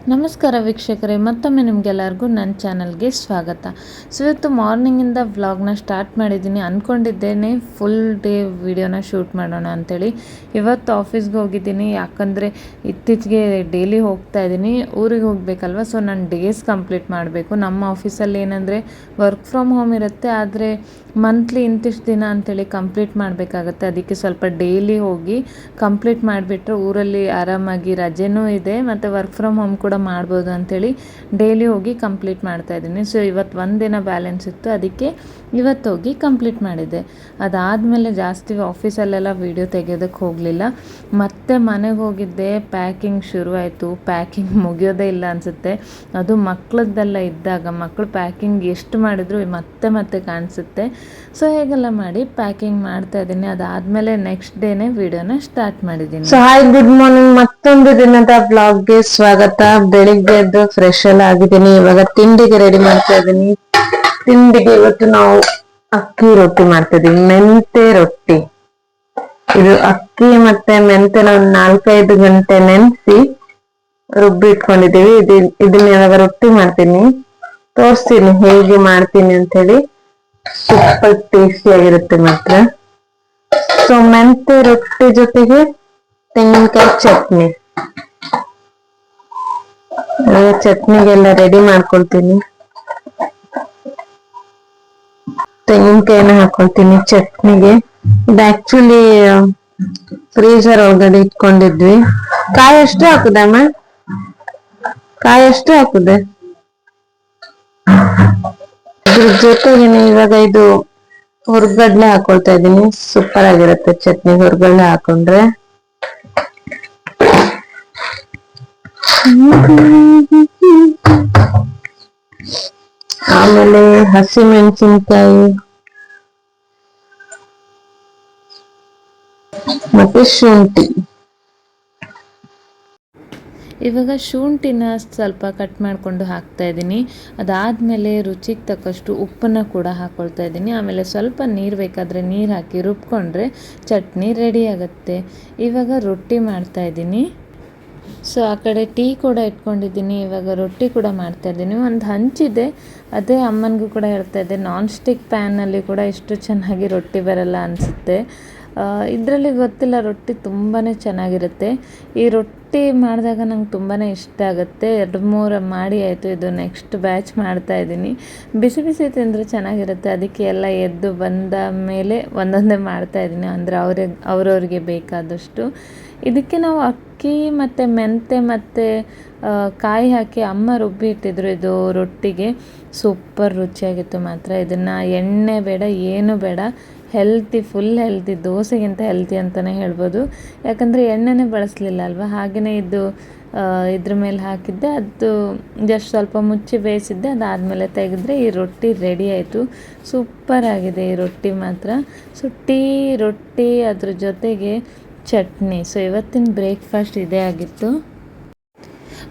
ನಮಸ್ಕಾರ ವೀಕ್ಷಕರೇ, ಮತ್ತೊಮ್ಮೆ ನಿಮಗೆಲ್ಲರಿಗೂ ನನ್ನ ಚಾನಲ್ಗೆ ಸ್ವಾಗತ. ಸೊ ಇವತ್ತು ಮಾರ್ನಿಂಗಿಂದ ವ್ಲಾಗ್ನ ಸ್ಟಾರ್ಟ್ ಮಾಡಿದ್ದೀನಿ. ಅಂದ್ಕೊಂಡಿದ್ದೇನೆ ಫುಲ್ ಡೇ ವಿಡಿಯೋನ ಶೂಟ್ ಮಾಡೋಣ ಅಂಥೇಳಿ. ಇವತ್ತು ಆಫೀಸ್ಗೆ ಹೋಗಿದ್ದೀನಿ, ಯಾಕಂದರೆ ಇತ್ತೀಚೆಗೆ ಡೈಲಿ ಹೋಗ್ತಾ ಇದ್ದೀನಿ. ಊರಿಗೆ ಹೋಗಬೇಕಲ್ವ, ಸೊ ನಾನು ಡೇಸ್ ಕಂಪ್ಲೀಟ್ ಮಾಡಬೇಕು. ನಮ್ಮ ಆಫೀಸಲ್ಲಿ ಏನಂದರೆ ವರ್ಕ್ ಫ್ರಮ್ ಹೋಮ್ ಇರುತ್ತೆ, ಆದರೆ ಮಂತ್ಲಿ ಇಂತಿಷ್ಟು ದಿನ ಅಂಥೇಳಿ ಕಂಪ್ಲೀಟ್ ಮಾಡಬೇಕಾಗತ್ತೆ. ಅದಕ್ಕೆ ಸ್ವಲ್ಪ ಡೈಲಿ ಹೋಗಿ ಕಂಪ್ಲೀಟ್ ಮಾಡಿಬಿಟ್ರೆ ಊರಲ್ಲಿ ಆರಾಮಾಗಿ ರಜೆನೂ ಇದೆ ಮತ್ತು ವರ್ಕ್ ಫ್ರಮ್ ಹೋಮ್ ಕೂಡ ಮಾಡ್ಬೋದು ಅಂಥೇಳಿ ಡೈಲಿ ಹೋಗಿ ಕಂಪ್ಲೀಟ್ ಮಾಡ್ತಾಯಿದ್ದೀನಿ. ಸೊ ಇವತ್ತು ಒಂದಿನ ಬ್ಯಾಲೆನ್ಸ್ ಇತ್ತು, ಅದಕ್ಕೆ ಇವತ್ತು ಹೋಗಿ ಕಂಪ್ಲೀಟ್ ಮಾಡಿದ್ದೆ. ಅದಾದಮೇಲೆ ಜಾಸ್ತಿ ಆಫೀಸಲ್ಲೆಲ್ಲ ವೀಡಿಯೋ ತೆಗೆಯೋದಕ್ಕೆ ಹೋಗಲಿಲ್ಲ. ಮತ್ತೆ ಮನೆಗೆ ಹೋಗಿದ್ದೆ, ಪ್ಯಾಕಿಂಗ್ ಶುರುವಾಯಿತು. ಪ್ಯಾಕಿಂಗ್ ಮುಗಿಯೋದೇ ಇಲ್ಲ ಅನಿಸುತ್ತೆ. ಅದು ಮಕ್ಕಳದ್ದೆಲ್ಲ ಇದ್ದಾಗ ಮಕ್ಕಳು ಪ್ಯಾಕಿಂಗ್ ಎಷ್ಟು ಮಾಡಿದ್ರು ಮತ್ತೆ ಕಾಣಿಸುತ್ತೆ. ಸೊ ಹೇಗೆಲ್ಲ ಮಾಡಿ ಪ್ಯಾಕಿಂಗ್ ಮಾಡ್ತಾ ಇದ್ದೀನಿ. ಅದಾದಮೇಲೆ ನೆಕ್ಸ್ಟ್ ಡೇನೇ ವಿಡಿಯೋನ ಸ್ಟಾರ್ಟ್ ಮಾಡಿದ್ದೀನಿ. So hi, good morning. ಮತ್ತೊಂದು ದಿನದ ಬ್ಲಾಗ್ಗೆ ಸ್ವಾಗತ. ಬೆಳಿಗ್ಗೆ ಎದ್ದು ಫ್ರೆಶ್ ಎಲ್ಲ ಆಗಿದ್ದೀನಿ. ಇವಾಗ ತಿಂಡಿಗೆ ರೆಡಿ ಮಾಡ್ತಾ ಇದ್ದೀನಿ. ತಿಂಡಿಗೆ ಇವತ್ತು ನಾವು ಅಕ್ಕಿ ರೊಟ್ಟಿ ಮಾಡ್ತಾ ಇದೀವಿ, ಮೆಂತೆ ರೊಟ್ಟಿ. ಇದು ಅಕ್ಕಿ ಮತ್ತೆ ಮೆಂತೆನ ಒಂದು 4-5 ಗಂಟೆ ನೆನೆಸಿ ರುಬ್ಬಿ ಇಟ್ಕೊಂಡಿದೀವಿ. ಇದನ್ನ ಇವಾಗ ರೊಟ್ಟಿ ಮಾಡ್ತೀನಿ, ತೋರಿಸ್ತೀನಿ ಹೇಗೆ ಮಾಡ್ತೀನಿ ಅಂತ ಹೇಳಿ. ಸೂಪರ್ ಟೇಸ್ಟಿ ಆಗಿರುತ್ತೆ ಮಾತ್ರ. ಸೊ ಮೆಂತೆ ರೊಟ್ಟಿ ಜೊತೆಗೆ ತೆಂಗಿನಕಾಯಿ ಚಟ್ನಿ. ಚಟ್ನಿಗೆಲ್ಲ ರೆಡಿ ಮಾಡ್ಕೊಳ್ತೀನಿ. ತೆಂಗಿನಕಾಯಿನ ಹಾಕೊಳ್ತೀನಿ ಚಟ್ನಿಗೆ. ಇದು ಆಕ್ಚುಲಿ ಫ್ರೀಜರ್ ಒಳಗಡೆ ಇಟ್ಕೊಂಡಿದ್ವಿ. ಕಾಯಿ ಎಷ್ಟು ಹಾಕುದೆ ಅಮ್ಮ? ಕಾಯಿ ಎಷ್ಟು ಹಾಕುದೆ? ಇದ್ರ ಜೊತೆಗೆ ಇವಾಗ ಇದು ಹುರ್ಗಡ್ಲೆ ಹಾಕೊಳ್ತಾ ಇದೀನಿ. ಸೂಪರ್ ಆಗಿರುತ್ತೆ ಚಟ್ನಿ ಹುರ್ಗಡ್ಲೆ ಹಾಕೊಂಡ್ರೆ. ಆಮೇಲೆ ಹಸಿಮೆಣಸಿನಕಾಯಿ ಮತ್ತೆ ಶುಂಠಿ. ಇವಾಗ ಶುಂಠಿನ ಸ್ವಲ್ಪ ಕಟ್ ಮಾಡಿಕೊಂಡು ಹಾಕ್ತಾ ಇದ್ದೀನಿ. ಅದಾದಮೇಲೆ ರುಚಿಗೆ ತಕ್ಕಷ್ಟು ಉಪ್ಪನ್ನು ಕೂಡ ಹಾಕ್ಕೊಳ್ತಾ ಇದ್ದೀನಿ. ಆಮೇಲೆ ಸ್ವಲ್ಪ ನೀರು ಬೇಕಾದರೆ ನೀರು ಹಾಕಿ ರುಬ್ಕೊಂಡ್ರೆ ಚಟ್ನಿ ರೆಡಿ ಆಗುತ್ತೆ. ಇವಾಗ ರೊಟ್ಟಿ ಮಾಡ್ತಾ ಇದ್ದೀನಿ. ಸೊ ಆ ಕಡೆ ಟೀ ಕೂಡ ಇಟ್ಕೊಂಡಿದ್ದೀನಿ. ಇವಾಗ ರೊಟ್ಟಿ ಕೂಡ ಮಾಡ್ತಾಯಿದ್ದೀನಿ. ಒಂದು ಹಂಚಿದೆ, ಅದೇ ಅಮ್ಮನಿಗೂ ಕೂಡ ಹೇಳ್ತಾ ಇದ್ದೆ, ನಾನ್ ಸ್ಟಿಕ್ ಪ್ಯಾನಲ್ಲಿ ಕೂಡ ಇಷ್ಟು ಚೆನ್ನಾಗಿ ರೊಟ್ಟಿ ಬರಲ್ಲ ಅನಿಸುತ್ತೆ. ಇದರಲ್ಲಿ ಗೊತ್ತಿಲ್ಲ, ರೊಟ್ಟಿ ತುಂಬಾ ಚೆನ್ನಾಗಿರುತ್ತೆ. ಈ ರೊಟ್ಟಿ ಮಾಡಿದಾಗ ನಂಗೆ ತುಂಬಾ ಇಷ್ಟ ಆಗುತ್ತೆ. 2-3 ಮಾಡಿ ಆಯಿತು. ಇದು ನೆಕ್ಸ್ಟ್ ಬ್ಯಾಚ್ ಮಾಡ್ತಾಯಿದ್ದೀನಿ. ಬಿಸಿ ಬಿಸಿ ತಿಂದರೆ ಚೆನ್ನಾಗಿರುತ್ತೆ. ಅದಕ್ಕೆ ಎಲ್ಲ ಎದ್ದು ಬಂದ ಮೇಲೆ ಒಂದೊಂದೇ ಮಾಡ್ತಾಯಿದ್ದೀನಿ, ಅಂದರೆ ಅವ್ರವ್ರಿಗೆ ಬೇಕಾದಷ್ಟು. ಇದಕ್ಕೆ ನಾವು ಅಕ್ಕಿ ಮತ್ತು ಮೆಂತೆ ಮತ್ತು ಕಾಯಿ ಹಾಕಿ ಅಮ್ಮ ರುಬ್ಬಿ ಇಟ್ಟಿದ್ರು ಇದು ರೊಟ್ಟಿಗೆ. ಸೂಪರ್ ರುಚಿಯಾಗಿತ್ತು ಮಾತ್ರ. ಇದನ್ನು ಎಣ್ಣೆ ಬೇಡ, ಏನು ಬೇಡ, ಹೆಲ್ತಿ, ಫುಲ್ ಹೆಲ್ತಿ, ದೋಸೆಗಿಂತ ಹೆಲ್ತಿ ಅಂತಲೇ ಹೇಳ್ಬೋದು. ಯಾಕಂದರೆ ಎಣ್ಣೆನೇ ಬಳಸಲಿಲ್ಲ ಅಲ್ವಾ. ಹಾಗೆಯೇ ಇದು ಇದ್ರ ಮೇಲೆ ಹಾಕಿದ್ದೆ, ಅದು ಜಸ್ಟ್ ಸ್ವಲ್ಪ ಮುಚ್ಚಿ ಬೇಯಿಸಿದ್ದೆ. ಅದಾದಮೇಲೆ ತೆಗೆದ್ರೆ ಈ ರೊಟ್ಟಿ ರೆಡಿ ಆಯಿತು. ಸೂಪರ್ ಆಗಿದೆ ಈ ರೊಟ್ಟಿ ಮಾತ್ರ. ಸೊ ಟೀ, ರೊಟ್ಟಿ, ಅದ್ರ ಜೊತೆಗೆ ಚಟ್ನಿ. ಸೊ ಇವತ್ತಿನ ಬ್ರೇಕ್ಫಾಸ್ಟ್ ಇದೇ ಆಗಿತ್ತು.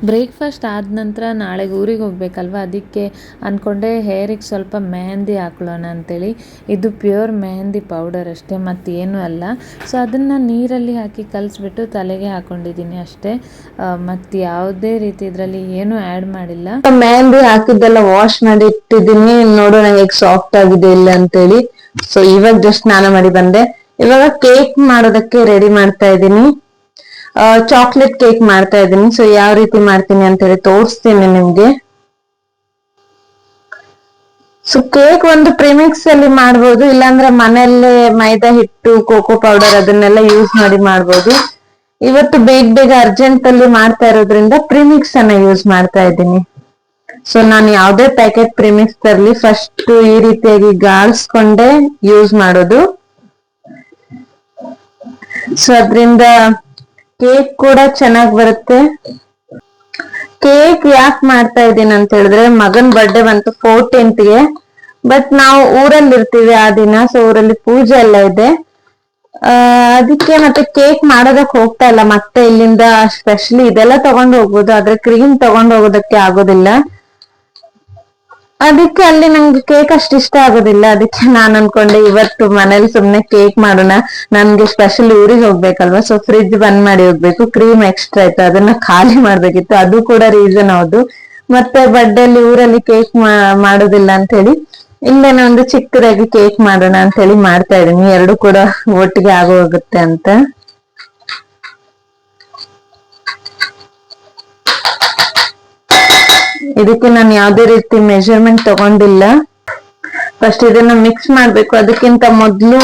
ಬ್ರೇಕ್ಫಾಸ್ಟ್ ಆದ ನಂತರ ನಾಳೆಗೆ ಊರಿಗೆ ಹೋಗಬೇಕಲ್ವ, ಅದಕ್ಕೆ ಅಂದ್ಕೊಂಡೆ ಹೇರಿಗೆ ಸ್ವಲ್ಪ ಮೆಹಂದಿ ಹಾಕೊಳ್ಳೋಣ ಅಂಥೇಳಿ. ಇದು ಪ್ಯೂರ್ ಮೆಹಂದಿ ಪೌಡರ್ ಅಷ್ಟೇ, ಮತ್ತೇನೂ ಅಲ್ಲ. ಸೊ ಅದನ್ನು ನೀರಲ್ಲಿ ಹಾಕಿ ಕಲಿಸ್ಬಿಟ್ಟು ತಲೆಗೆ ಹಾಕ್ಕೊಂಡಿದ್ದೀನಿ ಅಷ್ಟೇ. ಮತ್ತು ಯಾವುದೇ ರೀತಿ ಇದರಲ್ಲಿ ಏನೂ ಆ್ಯಡ್ ಮಾಡಿಲ್ಲ. ಮೆಹಂದಿ ಹಾಕಿದ್ದೆಲ್ಲ ವಾಶ್ ಮಾಡಿ ಇಟ್ಟಿದ್ದೀನಿ. ನೋಡೋಣ ಹೇಗೆ ಸಾಫ್ಟ್ ಆಗಿದೆ ಇಲ್ಲ ಅಂತೇಳಿ. ಸೊ ಇವಾಗ ಜಸ್ಟ್ ಸ್ನಾನ ಮಾಡಿ ಬಂದೆ. ಇವಾಗ ಕೇಕ್ ಮಾಡೋದಕ್ಕೆ ರೆಡಿ ಮಾಡ್ತಾ ಇದ್ದೀನಿ. ಚಾಕ್ಲೇಟ್ ಕೇಕ್ ಮಾಡ್ತಾ ಇದ್ದೀನಿ. ಸೊ ಯಾವ ರೀತಿ ಮಾಡ್ತೀನಿ ಅಂತ ಹೇಳಿ ತೋರಿಸ್ತೀನಿ ನಿಮ್ಗೆ. ಸೊ ಕೇಕ್ ಒಂದು ಪ್ರಿಮಿಕ್ಸ್ ಅಲ್ಲಿ ಮಾಡ್ಬೋದು, ಇಲ್ಲಾಂದ್ರೆ ಮನೆಯಲ್ಲೇ ಮೈದಾ ಹಿಟ್ಟು, ಕೋಕೋ ಪೌಡರ್ ಅದನ್ನೆಲ್ಲ ಯೂಸ್ ಮಾಡಿ ಮಾಡ್ಬೋದು. ಇವತ್ತು ಬೇಗ ಅರ್ಜೆಂಟ್ ಅಲ್ಲಿ ಮಾಡ್ತಾ ಇರೋದ್ರಿಂದ ಪ್ರಿಮಿಕ್ಸ್ ಅನ್ನ ಯೂಸ್ ಮಾಡ್ತಾ ಇದ್ದೀನಿ. ಸೊ ನಾನು ಯಾವ್ದೇ ಪ್ಯಾಕೆಟ್ ಪ್ರಿಮಿಕ್ಸ್ ತರಲಿ, ಫಸ್ಟ್ ಈ ರೀತಿಯಾಗಿ ಗಾಳಿಸ್ಕೊಂಡೆ ಯೂಸ್ ಮಾಡೋದು. ಸೊ ಅದ್ರಿಂದ ಕೇಕ್ ಕೂಡ ಚೆನ್ನಾಗಿ ಬರುತ್ತೆ. ಕೇಕ್ ಯಾಕೆ ಮಾಡ್ತಾ ಇದ್ದೀನಿ ಅಂತ ಹೇಳಿದ್ರೆ, ಮಗನ್ ಬರ್ಡೇ ಬಂತು 14th. ಬಟ್ ನಾವು ಊರಲ್ಲಿ ಇರ್ತೀವಿ ಆ ದಿನ. ಸೊ ಊರಲ್ಲಿ ಪೂಜೆ ಎಲ್ಲ ಇದೆ, ಅದಕ್ಕೆ ಮತ್ತೆ ಕೇಕ್ ಮಾಡೋದಕ್ಕೆ ಹೋಗ್ತಾ ಇಲ್ಲ. ಮತ್ತೆ ಇಲ್ಲಿಂದ ಸ್ಪೆಷಲಿ ಇದೆಲ್ಲ ತಗೊಂಡು ಹೋಗ್ಬೋದು, ಆದ್ರೆ ಕ್ರೀಮ್ ತಗೊಂಡು ಹೋಗೋದಕ್ಕೆ ಆಗೋದಿಲ್ಲ. ಅದಕ್ಕೆ ಅಲ್ಲಿ ನಂಗೆ ಕೇಕ್ ಅಷ್ಟು ಇಷ್ಟ ಆಗೋದಿಲ್ಲ. ಅದಕ್ಕೆ ನಾನ್ ಅನ್ಕೊಂಡೆ ಇವತ್ತು ಮನೇಲಿ ಸುಮ್ನೆ ಕೇಕ್ ಮಾಡೋಣ. ನನ್ಗೆ ಸ್ಪೆಷಲ್ ಊರಿಗೆ ಹೋಗ್ಬೇಕಲ್ವಾ, ಸೊ ಫ್ರಿಡ್ಜ್ ಬಂದ್ ಮಾಡಿ ಹೋಗ್ಬೇಕು. ಕ್ರೀಮ್ ಎಕ್ಸ್ಟ್ರಾ ಇತ್ತು, ಅದನ್ನ ಖಾಲಿ ಮಾಡ್ಬೇಕಿತ್ತು, ಅದು ಕೂಡ ರೀಸನ್ ಹೌದು. ಮತ್ತೆ ಬರ್ಡೇಲಿ ಊರಲ್ಲಿ ಕೇಕ್ ಮಾಡೋದಿಲ್ಲ ಅಂತ ಹೇಳಿ ಇಲ್ಲೇನೋ ಒಂದು ಚಿಕ್ಕದಾಗಿ ಕೇಕ್ ಮಾಡೋಣ ಅಂತ ಹೇಳಿ ಮಾಡ್ತಾ ಇದೀನಿ. ಎರಡು ಕೂಡ ಒಟ್ಟಿಗೆ ಆಗೋಗುತ್ತೆ ಅಂತ. ಇದಕ್ಕೆ ನಾನು ಯಾವ್ದೇ ರೀತಿ ಮೆಜರ್ಮೆಂಟ್ ತಗೊಂಡಿಲ್ಲ. ಫಸ್ಟ್ ಇದನ್ನ ಮಿಕ್ಸ್ ಮಾಡ್ಬೇಕು. ಅದಕ್ಕಿಂತ ಮೊದ್ಲು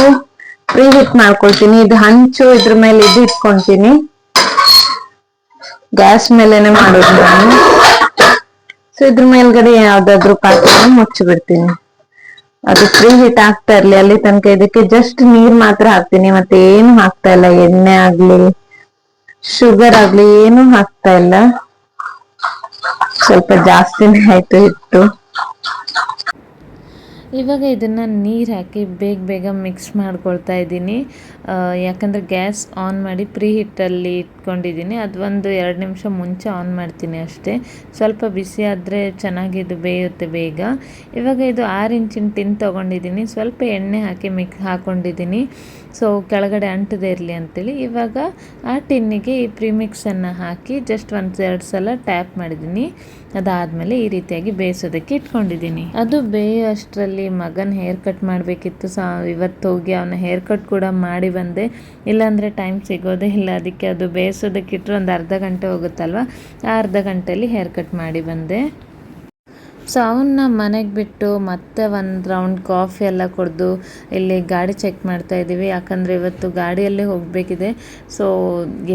ಪ್ರೀ ಹೀಟ್ ಮಾಡ್ಕೊಳ್ತೀನಿ. ಇದು ಹಂಚು ಇದ್ರ ಮೇಲೆ ಇದು ಇಟ್ಕೊಂತೀನಿ, ಗ್ಯಾಸ್ ಮೇಲೆನೆ ಮಾಡೋದು ನಾನು. ಸೊ ಇದ್ರ ಮೇಲ್ಗಡೆ ಯಾವ್ದಾದ್ರು ಪಾತ್ರೆ ಮುಚ್ಚಿ ಬಿಡ್ತೀನಿ. ಅದು ಪ್ರೀ ಹೀಟ್ ಆಗ್ತಾ ಇರ್ಲಿ ಅಲ್ಲಿ ತನಕ. ಇದಕ್ಕೆ ಜಸ್ಟ್ ನೀರ್ ಮಾತ್ರ ಹಾಕ್ತೀನಿ, ಮತ್ತೆ ಏನು ಹಾಕ್ತಾ ಇಲ್ಲ. ಎಣ್ಣೆ ಆಗ್ಲಿ ಶುಗರ್ ಆಗ್ಲಿ ಏನು ಹಾಕ್ತಾ ಇಲ್ಲ. ಸ್ವಲ್ಪ ಜಾಸ್ತಿನೇ ಆಯ್ತು ಹಿಟ್ಟು. ಇವಾಗ ಇದನ್ನು ನೀರು ಹಾಕಿ ಬೇಗ ಬೇಗ ಮಿಕ್ಸ್ ಮಾಡ್ಕೊಳ್ತಾ ಇದ್ದೀನಿ. ಯಾಕಂದರೆ ಗ್ಯಾಸ್ ಆನ್ ಮಾಡಿ ಪ್ರೀ ಹೀಟಲ್ಲಿ ಇಟ್ಕೊಂಡಿದ್ದೀನಿ. ಅದು ಒಂದು 2 ನಿಮಿಷ ಮುಂಚೆ ಆನ್ ಮಾಡ್ತೀನಿ ಅಷ್ಟೇ. ಸ್ವಲ್ಪ ಬಿಸಿ ಆದರೆ ಚೆನ್ನಾಗಿ ಇದು ಬೇಯುತ್ತೆ ಬೇಗ. ಇವಾಗ ಇದು 6 ಇಂಚಿನ ಟಿನ್ ತೊಗೊಂಡಿದ್ದೀನಿ. ಸ್ವಲ್ಪ ಎಣ್ಣೆ ಹಾಕಿ ಹಾಕ್ಕೊಂಡಿದ್ದೀನಿ, ಸೊ ಕೆಳಗಡೆ ಅಂಟದೇ ಇರಲಿ ಅಂತೇಳಿ. ಇವಾಗ ಆ ಟಿನ್ನಿಗೆ ಈ ಪ್ರಿಮಿಕ್ಸನ್ನು ಹಾಕಿ ಜಸ್ಟ್ 1-2 ಸಲ ಟ್ಯಾಪ್ ಮಾಡಿದ್ದೀನಿ. ಅದಾದಮೇಲೆ ಈ ರೀತಿಯಾಗಿ ಬೇಯಿಸೋದಕ್ಕೆ ಇಟ್ಕೊಂಡಿದ್ದೀನಿ. ಅದು ಬೇಯೋ ಅಷ್ಟರಲ್ಲಿ ಮಗನ ಹೇರ್ ಕಟ್ ಮಾಡಬೇಕಿತ್ತು. ಇವತ್ತು ಹೋಗಿ ಅವನ ಹೇರ್ ಕಟ್ ಕೂಡ ಮಾಡಿ ಬಂದೆ. ಇಲ್ಲಾಂದರೆ ಟೈಮ್ ಸಿಗೋದೇ ಇಲ್ಲ. ಅದಕ್ಕೆ ಅದು ಬೇಯಿಸೋದಕ್ಕೆ ಇಟ್ಟರೆ ಒಂದು ಅರ್ಧ ಗಂಟೆ ಹೋಗುತ್ತಲ್ವ, ಆ ಅರ್ಧ ಗಂಟೆಯಲ್ಲಿ ಹೇರ್ ಕಟ್ ಮಾಡಿ ಬಂದೆ. ಸೊ ಅವನ್ನ ಮನೆಗೆ ಬಿಟ್ಟು ಮತ್ತೆ ಒಂದು ರೌಂಡ್ ಕಾಫಿ ಎಲ್ಲ ಕುಡಿದು ಇಲ್ಲಿ ಗಾಡಿ ಚೆಕ್ ಮಾಡ್ತಾಯಿದ್ದೀವಿ. ಯಾಕಂದರೆ ಇವತ್ತು ಗಾಡಿಯಲ್ಲೇ ಹೋಗಬೇಕಿದೆ. ಸೊ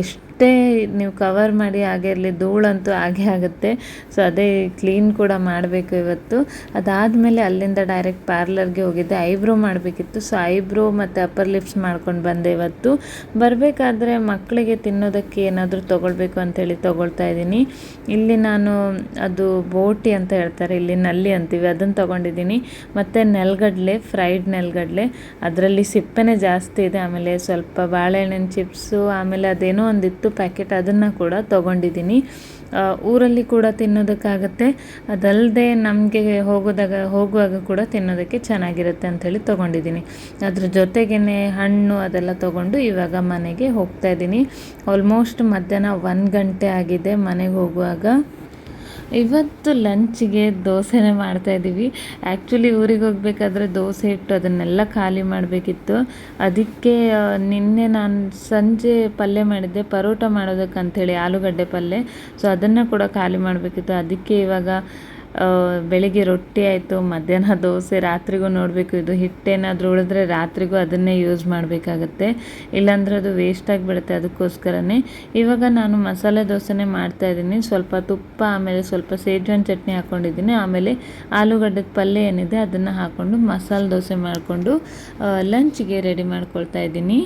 ಎಷ್ಟೇ ನೀವು ಕವರ್ ಮಾಡಿ ಹಾಗೆ ಇರಲಿ, ಧೂಳಂತೂ ಹಾಗೆ ಆಗುತ್ತೆ. ಸೊ ಅದೇ ಕ್ಲೀನ್ ಕೂಡ ಮಾಡಬೇಕು ಇವತ್ತು. ಅದಾದಮೇಲೆ ಅಲ್ಲಿಂದ ಡೈರೆಕ್ಟ್ ಪಾರ್ಲರ್ಗೆ ಹೋಗಿದ್ದೆ. ಐಬ್ರೋ ಮಾಡಬೇಕಿತ್ತು. ಸೊ ಐಬ್ರೋ ಮತ್ತು ಅಪ್ಪರ್ ಲಿಪ್ಸ್ ಮಾಡ್ಕೊಂಡು ಬಂದೆ ಇವತ್ತು. ಬರಬೇಕಾದ್ರೆ ಮಕ್ಕಳಿಗೆ ತಿನ್ನೋದಕ್ಕೆ ಏನಾದರೂ ತೊಗೊಳ್ಬೇಕು ಅಂಥೇಳಿ ತೊಗೊಳ್ತಾ ಇದ್ದೀನಿ. ಇಲ್ಲಿ ನಾನು ಅದು ಬೋಟಿ ಅಂತ ಹೇಳ್ತಾರೆ, ಇಲ್ಲಿ ನಲ್ಲಿ ಅಂತೀವಿ, ಅದನ್ನು ತೊಗೊಂಡಿದ್ದೀನಿ. ಮತ್ತು ನೆಲಗಡಲೆ, ಫ್ರೈಡ್ ನೆಲಗಡಲೆ, ಅದರಲ್ಲಿ ಸಿಪ್ಪೆನೇ ಜಾಸ್ತಿ ಇದೆ. ಆಮೇಲೆ ಸ್ವಲ್ಪ ಬಾಳೆಹಣ್ಣಿನ ಚಿಪ್ಸು, ಆಮೇಲೆ ಅದೇನೋ ಒಂದಿತ್ತು ಪ್ಯಾಕೆಟ್, ಅದನ್ನು ಕೂಡ ತೊಗೊಂಡಿದ್ದೀನಿ. ಊರಲ್ಲಿ ಕೂಡ ತಿನ್ನೋದಕ್ಕಾಗತ್ತೆ. ಅದಲ್ಲದೆ ನಮಗೆ ಹೋಗುವಾಗ ಕೂಡ ತಿನ್ನೋದಕ್ಕೆ ಚೆನ್ನಾಗಿರುತ್ತೆ ಅಂಥೇಳಿ ತೊಗೊಂಡಿದ್ದೀನಿ. ಅದ್ರ ಜೊತೆಗೇ ಹಣ್ಣು ಅದೆಲ್ಲ ತೊಗೊಂಡು ಇವಾಗ ಮನೆಗೆ ಹೋಗ್ತಾ ಇದ್ದೀನಿ. ಆಲ್ಮೋಸ್ಟ್ ಮಧ್ಯಾಹ್ನ 1 ಗಂಟೆ ಆಗಿದೆ ಮನೆಗೆ ಹೋಗುವಾಗ. ಇವತ್ತು ಲಂಚಿಗೆ ದೋಸೆನೇ ಮಾಡ್ತಾಯಿದ್ದೀವಿ. ಆ್ಯಕ್ಚುಲಿ ಊರಿಗೆ ಹೋಗಬೇಕಾದ್ರೆ ದೋಸೆ ಇಟ್ಟು ಅದನ್ನೆಲ್ಲ ಖಾಲಿ ಮಾಡಬೇಕಿತ್ತು. ಅದಕ್ಕೆ ನಿನ್ನೆ ನಾನು ಸಂಜೆ ಪಲ್ಯ ಮಾಡಿದ್ದೆ, ಪರೋಟ ಮಾಡೋದಕ್ಕಂಥೇಳಿ ಆಲೂಗಡ್ಡೆ ಪಲ್ಯ. ಸೊ ಅದನ್ನು ಕೂಡ ಖಾಲಿ ಮಾಡಬೇಕಿತ್ತು. ಅದಕ್ಕೆ ಇವಾಗ ಬೆಳಿಗ್ಗೆ ರೊಟ್ಟಿ ಆಯಿತು, ಮಧ್ಯಾಹ್ನ ದೋಸೆ, ರಾತ್ರಿಗೂ ನೋಡಬೇಕು. ಇದು ಹಿಟ್ಟೇನಾದರೂ ಉಳಿದ್ರೆ ರಾತ್ರಿಗೂ ಅದನ್ನೇ ಯೂಸ್ ಮಾಡಬೇಕಾಗತ್ತೆ, ಇಲ್ಲಾಂದರೆ ಅದು ವೇಸ್ಟ್ ಆಗಿಬಿಡುತ್ತೆ. ಅದಕ್ಕೋಸ್ಕರನೇ ಇವಾಗ ನಾನು ಮಸಾಲೆ ದೋಸೆನೇ ಮಾಡ್ತಾಯಿದ್ದೀನಿ. ಸ್ವಲ್ಪ ತುಪ್ಪ, ಆಮೇಲೆ ಸ್ವಲ್ಪ ಸೇಜ್ವಾನ್ ಚಟ್ನಿ ಹಾಕ್ಕೊಂಡಿದ್ದೀನಿ. ಆಮೇಲೆ ಆಲೂಗಡ್ಡೆದ ಪಲ್ಯ ಏನಿದೆ ಅದನ್ನು ಹಾಕ್ಕೊಂಡು ಮಸಾಲೆ ದೋಸೆ ಮಾಡಿಕೊಂಡು ಲಂಚ್ಗೆ ರೆಡಿ ಮಾಡ್ಕೊಳ್ತಾ ಇದ್ದೀನಿ.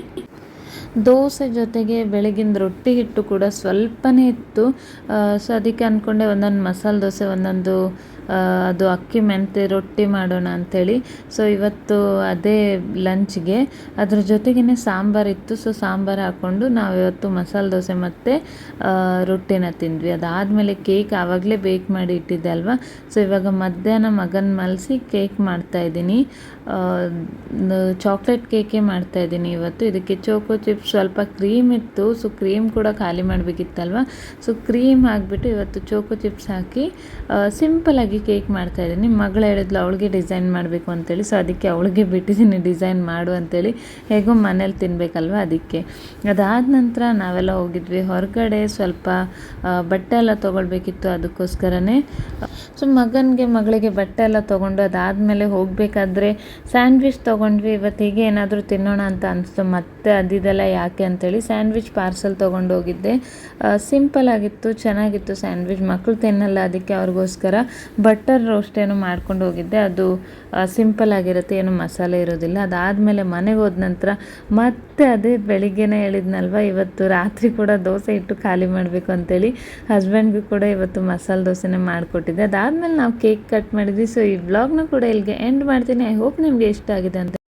ದೋಸೆ ಜೊತೆಗೆ ಬೆಳಗಿನ ರೊಟ್ಟಿ ಹಿಟ್ಟು ಕೂಡ ಸ್ವಲ್ಪನೇ ಇತ್ತು. ಸೊ ಅದಕ್ಕೆ ಅಂದ್ಕೊಂಡೆ ಒಂದೊಂದು ಮಸಾಲೆ ದೋಸೆ, ಒಂದೊಂದು ಅದು ಅಕ್ಕಿ ಮೆಂತೆ ರೊಟ್ಟಿ ಮಾಡೋಣ ಅಂಥೇಳಿ. ಸೊ ಇವತ್ತು ಅದೇ ಲಂಚ್ಗೆ. ಅದ್ರ ಜೊತೆಗೇ ಸಾಂಬಾರಿತ್ತು. ಸೊ ಸಾಂಬಾರು ಹಾಕ್ಕೊಂಡು ನಾವಿವತ್ತು ಮಸಾಲೆ ದೋಸೆ ಮತ್ತು ರೊಟ್ಟಿನ ತಿಂದ್ವಿ. ಅದಾದಮೇಲೆ ಕೇಕ್ ಆವಾಗಲೇ ಬೇಕ್ ಮಾಡಿ ಇಟ್ಟಿದ್ದೆ ಅಲ್ವಾ. ಸೊ ಇವಾಗ ಮಧ್ಯಾಹ್ನ ಮಗನ ಮಲಸಿ ಕೇಕ್ ಮಾಡ್ತಾಯಿದ್ದೀನಿ. ಚಾಕ್ಲೇಟ್ ಕೇಕೇ ಮಾಡ್ತಾಯಿದ್ದೀನಿ ಇವತ್ತು. ಇದಕ್ಕೆ ಚೋಕೋ ಚಿಪ್ಸ್, ಸ್ವಲ್ಪ ಕ್ರೀಮ್ ಇತ್ತು. ಸೊ ಕ್ರೀಮ್ ಕೂಡ ಖಾಲಿ ಮಾಡಬೇಕಿತ್ತಲ್ವ. ಸೊ ಕ್ರೀಮ್ ಹಾಕ್ಬಿಟ್ಟು ಇವತ್ತು ಚೋಕೋ ಚಿಪ್ಸ್ ಹಾಕಿ ಸಿಂಪಲಾಗಿ ಕೇಕ್ ಮಾಡ್ತಾಯಿದ್ದೀನಿ. ಮಗಳು ಹೇಳಿದ್ಲು ಅವಳಿಗೆ ಡಿಸೈನ್ ಮಾಡಬೇಕು ಅಂತೇಳಿ. ಸೊ ಅದಕ್ಕೆ ಅವಳಿಗೆ ಬಿಟ್ಟಿದ್ದೀನಿ ಡಿಸೈನ್ ಮಾಡು ಅಂತೇಳಿ. ಹೇಗೋ ಮನೇಲಿ ತಿನ್ನಬೇಕಲ್ವ, ಅದಕ್ಕೆ. ಅದಾದ ನಂತರ ನಾವೆಲ್ಲ ಹೋಗಿದ್ವಿ ಹೊರಗಡೆ. ಸ್ವಲ್ಪ ಬಟ್ಟೆ ಎಲ್ಲ ತೊಗೊಳ್ಬೇಕಿತ್ತು, ಅದಕ್ಕೋಸ್ಕರನೇ. ಸೊ ಮಗಳಿಗೆ ಬಟ್ಟೆ ಎಲ್ಲ ತೊಗೊಂಡು ಅದಾದಮೇಲೆ ಹೋಗಬೇಕಾದ್ರೆ ಸ್ಯಾಂಡ್ವಿಚ್ ತೊಗೊಂಡ್ವಿ. ಇವತ್ತು ಹೀಗೆ ಏನಾದರೂ ತಿನ್ನೋಣ ಅಂತ ಅನಿಸ್ತು. ಮತ್ತೆ ಅದಿದೆಲ್ಲ ಯಾಕೆ ಅಂತೇಳಿ ಸ್ಯಾಂಡ್ವಿಚ್ ಪಾರ್ಸಲ್ ತೊಗೊಂಡು ಹೋಗಿದ್ದೆ. ಸಿಂಪಲ್ ಆಗಿತ್ತು, ಚೆನ್ನಾಗಿತ್ತು ಸ್ಯಾಂಡ್ವಿಚ್. ಮಕ್ಕಳು ತಿನ್ನಲ್ಲ, ಅದಕ್ಕೆ ಅವ್ರಿಗೋಸ್ಕರ ಬಟರ್ ರೋಸ್ಟ್ ಏನೋ ಮಾಡ್ಕೊಂಡು ಹೋಗಿದ್ದೆ. ಅದು ಸಿಂಪಲ್ ಆಗಿರುತ್ತೆ, ಏನು ಮಸಾಲೆ ಇರೋದಿಲ್ಲ. ಅದಾದಮೇಲೆ ಮನೆಗೆ ಹೋದ ನಂತರ ಮತ್ತೆ ಅದೇ ಬೆಳಿಗ್ಗೆನೇ ಹೇಳಿದ್ನಲ್ವ, ಇವತ್ತು ರಾತ್ರಿ ಕೂಡ ದೋಸೆ ಇಟ್ಟು ಖಾಲಿ ಮಾಡಬೇಕು ಅಂತೇಳಿ ಹಸ್ಬೆಂಡ್ಗೂ ಕೂಡ ಇವತ್ತು ಮಸಾಲೆ ದೋಸೆನೇ ಮಾಡಿಕೊಟ್ಟಿದ್ದೆ. ಅದಾದಮೇಲೆ ನಾವು ಕೇಕ್ ಕಟ್ ಮಾಡಿದ್ವಿ. ಸೊ ಈ ವ್ಲಾಗ್ನ ಕೂಡ ಇಲ್ಲಿಗೆ ಎಂಡ್ ಮಾಡ್ತೀನಿ. ಐ ಹೋಪ್ ನಿಮಗೆ ಇಷ್ಟ ಆಗಿದೆ ಅಂತ.